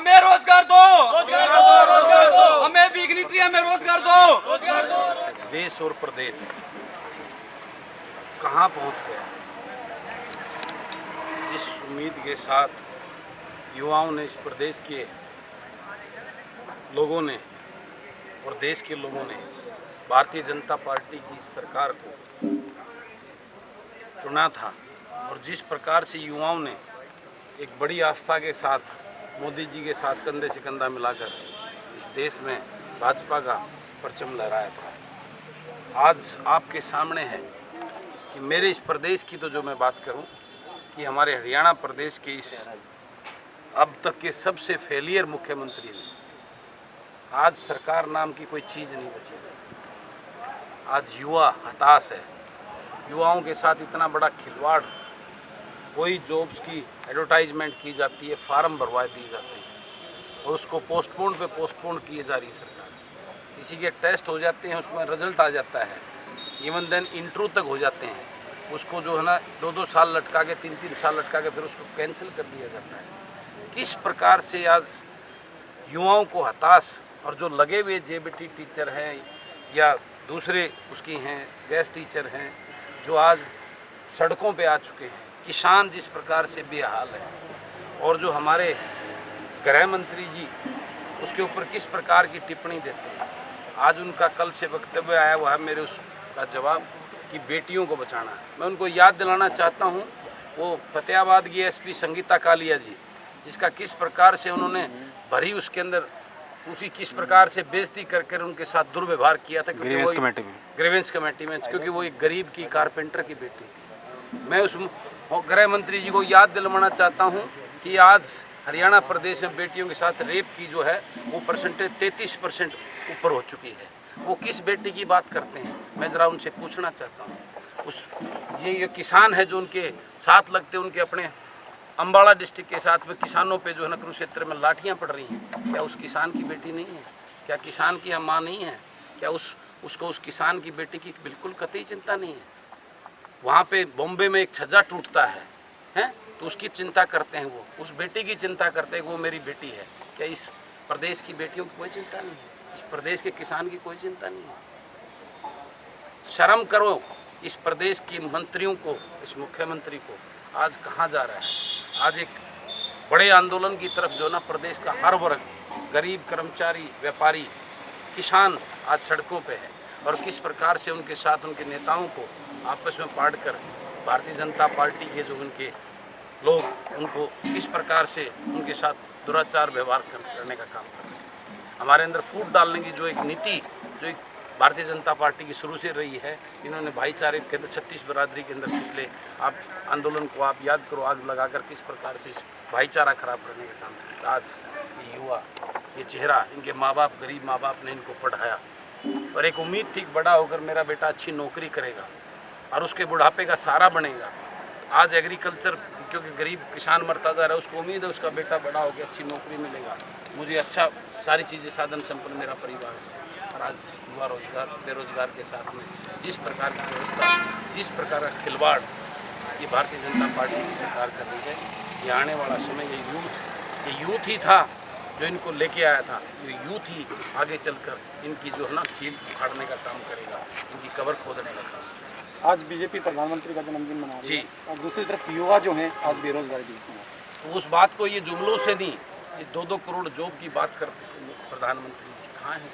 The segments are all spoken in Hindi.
हमें रोजगार दो, रोजगार दो, रोजगार दो। हमें बिकनी चाहिए, हमें रोजगार दो, रोजगार दो। देश और प्रदेश कहाँ पहुँच गया। जिस उम्मीद के साथ युवाओं ने, इस प्रदेश के लोगों ने और देश के लोगों ने भारतीय जनता पार्टी की सरकार को चुना था, और जिस प्रकार से युवाओं ने एक बड़ी आस्था के साथ मोदी जी के साथ कंधे से कंधा मिलाकर इस देश में भाजपा का परचम लहराया था, आज आपके सामने है कि मेरे इस प्रदेश की तो जो मैं बात करूं कि हमारे हरियाणा प्रदेश के इस अब तक के सबसे फेलियर मुख्यमंत्री ने आज सरकार नाम की कोई चीज़ नहीं बची। आज युवा हताश है, युवाओं के साथ इतना बड़ा खिलवाड़, कोई जॉब्स की एडवर्टाइजमेंट की जाती है, फार्म भरवा दिए जाते हैं और उसको पोस्टपोन पे पोस्टपोन किए जा रही है सरकार। किसी के टेस्ट हो जाते हैं, उसमें रिजल्ट आ जाता है, इवन देन इंटरव्यू तक हो जाते हैं, उसको जो है ना 2-2 साल लटका के 3-3 साल लटका के फिर उसको कैंसिल कर दिया जाता है। किस प्रकार से आज युवाओं को हताश, और जो लगे हुए जेबीटी टीचर हैं या दूसरे उसकी हैं गैस टीचर हैं जो आज सड़कों पे आ चुके हैं, किसान जिस प्रकार से बेहाल है, और जो हमारे गृह मंत्री जी उसके ऊपर किस प्रकार की टिप्पणी देते हैं। आज उनका कल से वक्तव्य आया हुआ है, मेरे उसका जवाब कि बेटियों को बचाना है। मैं उनको याद दिलाना चाहता हूँ, वो फतेहाबाद की एसपी संगीता कालिया जी, जिसका किस प्रकार से उन्होंने भरी उसके अंदर उसी किस प्रकार से बेइज्जती करके उनके साथ दुर्व्यवहार किया था, ग्रीवेंस कमेटी में, क्योंकि वो एक गरीब की कारपेंटर की बेटी थी। मैं उस गृह मंत्री जी को याद दिलवाना चाहता हूं कि आज हरियाणा प्रदेश में बेटियों के साथ रेप की जो है वो परसेंटेज 33% ऊपर हो चुकी है। वो किस बेटी की बात करते हैं, मैं ज़रा उनसे पूछना चाहता हूँ। उस ये किसान है जो उनके साथ लगते, उनके अपने अम्बाड़ा डिस्ट्रिक्ट के साथ में किसानों पे जो है ना कुरुक्षेत्र में लाठियाँ पड़ रही हैं, क्या उस किसान की बेटी नहीं है? क्या किसान की माँ नहीं है? क्या उसको उस किसान की बेटी की बिल्कुल कतई चिंता नहीं है? वहाँ पे बॉम्बे में एक छज्जा टूटता है तो उसकी चिंता करते हैं, वो उस बेटी की चिंता करते हैं, वो मेरी बेटी है। क्या इस प्रदेश की बेटियों की कोई चिंता नहीं है? इस प्रदेश के किसान की कोई चिंता नहीं है? शर्म करो इस प्रदेश के मंत्रियों को, इस मुख्यमंत्री को। आज कहाँ जा रहा है? आज एक बड़े आंदोलन की तरफ जो ना प्रदेश का हर वर्ग, गरीब, कर्मचारी, व्यापारी, किसान आज सड़कों पे है, और किस प्रकार से उनके साथ उनके नेताओं को आपस में बांट कर भारतीय जनता पार्टी के जो उनके लोग उनको किस प्रकार से उनके साथ दुराचार व्यवहार करने का काम कर रहे हैं। हमारे अंदर फूट डालने की जो एक नीति जो एक भारतीय जनता पार्टी की शुरू से रही है, इन्होंने भाईचारे के अंदर 36 बरादरी के अंदर पिछले आप आंदोलन को आप याद करो, आग लगाकर किस प्रकार से इस भाईचारा खराब करने का काम किया। आज ये युवा, ये चेहरा, इनके माँ बाप, गरीब माँ बाप ने इनको पढ़ाया और एक उम्मीद थी बड़ा होकर मेरा बेटा अच्छी नौकरी करेगा और उसके बुढ़ापे का सहारा बनेगा। आज एग्रीकल्चर, क्योंकि गरीब किसान मरता जा रहा है, उसको उम्मीद है उसका बेटा बड़ा होकर अच्छी नौकरी मिलेगा, मुझे अच्छा सारी चीज़ें साधन संपन्न मेरा परिवार है। और आज युवा रोजगार, बेरोजगार के साथ में जिस प्रकार की व्यवस्था, जिस प्रकार का खिलवाड़ ये भारतीय जनता पार्टी की सरकार कर रही है, ये आने वाला समय ये यूथ ही था जो इनको लेके आया था। ये यूथ ही आगे चलकर इनकी जो है ना चील उखाड़ने का काम करेगा, इनकी कबर खोदने का काम। आज बीजेपी प्रधानमंत्री का जन्मदिन मना रही जी, है और दूसरी तरफ युवा जो हैं आज बेरोजगारी दिवस में, तो उस बात को ये जुमलों से नहीं, इस 2-2 करोड़ जॉब की बात करते हैं प्रधानमंत्री जी, कहाँ हैं?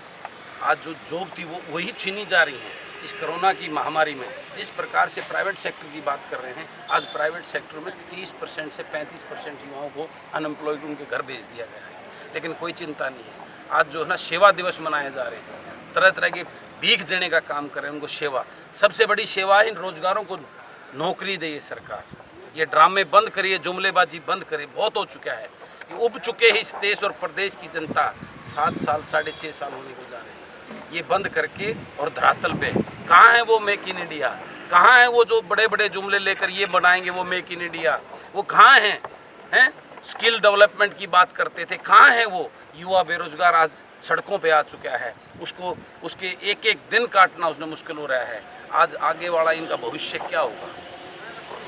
आज जो जॉब थी वो वही छीनी जा रही है इस कोरोना की महामारी में। जिस प्रकार से प्राइवेट सेक्टर की बात कर रहे हैं, आज प्राइवेट सेक्टर में 30% से 35% युवाओं को अनएम्प्लॉयड उनके घर भेज दिया गया है, लेकिन कोई चिंता नहीं है। आज जो है ना सेवा दिवस मनाए जा रहे हैं, तरह तरह के भीख देने का काम कर रहे हैं उनको सेवा। सबसे बड़ी सेवा है इन रोजगारों को नौकरी दे ये सरकार। ये ड्रामे बंद करिए, जुमलेबाजी बंद करिए, बहुत हो चुका है। ये उब चुके हैं इस देश और प्रदेश की जनता। 7 साल 6.5 साल होने को जा रहे हैं, ये बंद करके और धरातल पे कहाँ है वो मेक इन इंडिया? कहाँ है वो जो बड़े बड़े जुमले लेकर ये बनाएंगे वो मेक इन इंडिया? वो कहाँ हैं? स्किल डेवलपमेंट की बात करते थे, कहाँ है वो? युवा बेरोजगार आज सड़कों पे आ चुका है, उसको उसके एक एक दिन काटना उसने मुश्किल हो रहा है। आज आगे वाला इनका भविष्य क्या होगा,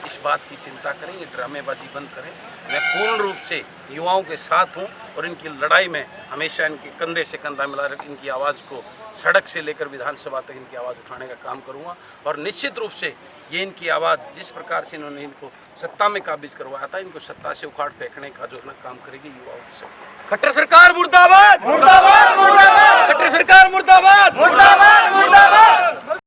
इस बात की चिंता करें, ये ड्रामेबाजी बंद करें मैं पूर्ण रूप से युवाओं के साथ हूं और इनकी लड़ाई में हमेशा इनके कंधे से कंधा मिला कर इनकी आवाज़ को सड़क से लेकर विधानसभा तक इनकी आवाज़ उठाने का काम करूंगा। और निश्चित रूप से ये इनकी आवाज़ जिस प्रकार से इन्होंने इनको सत्ता में काबिज करवाया था, इनको सत्ता से उखाड़ फेंकने का जो है ना काम करेगी युवाओं की शक्ति। खट्टर सरकार मुर्दाबाद, मुर्दाबाद, मुर्दाबाद। खट्टर सरकार मुर्दाबाद, मुर्दाबाद, मुर्दाबाद।